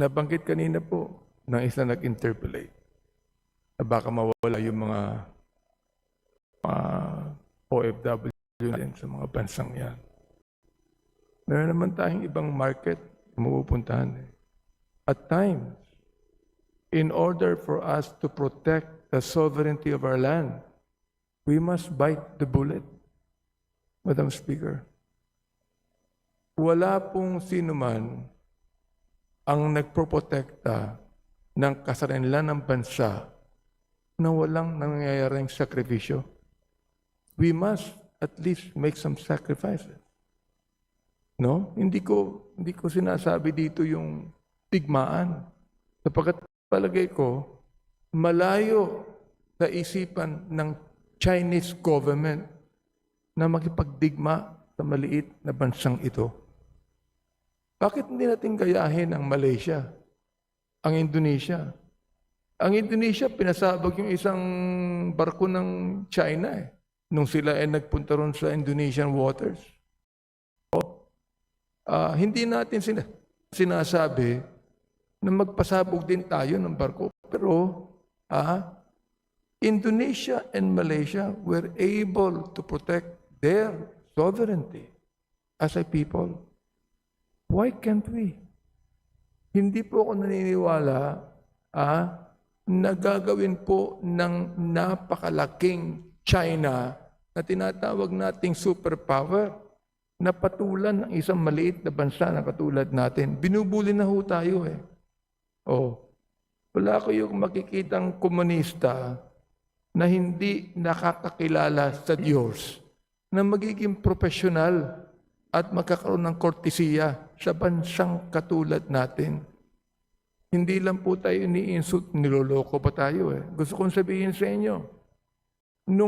Nabanggit kanina po ng isa nag-interpolate na baka mawala yung mga OFW din sa mga bansang yan. Meron naman tayong ibang market na mapupuntahan. At times, in order for us to protect the sovereignty of our land, we must bite the bullet, Madam Speaker. Wala pong sino man ang nagproprotekta ng kasarinlan ng bansa na walang nangyayaring sakripisyo. We must at least make some sacrifices. No? Hindi ko sinasabi dito yung digmaan. Sapagkat palagay ko, malayo sa isipan ng Chinese government na makipagdigma sa maliit na bansang ito. Bakit hindi natin gayahin ang Malaysia, ang Indonesia? Ang Indonesia, pinasabog yung isang barko ng China nung sila ay nagpunta ron sa Indonesian waters. Hindi natin sinasabi na magpasabog din tayo ng barko. Pero Indonesia and Malaysia were able to protect their sovereignty as a people. Why can't we? Hindi po ako naniniwala na gagawin po ng napakalaking China na tinatawag nating superpower na patulan ng isang maliit na bansa na katulad natin. Binubuli na ho tayo Wala ko yung makikitang komunista na hindi nakakakilala sa Diyos na magiging profesional at magkakaroon ng kortesiya sa bansang katulad natin. Hindi lang po tayo ni-insult, niloloko pa tayo Gusto kong sabihin sa inyo, nung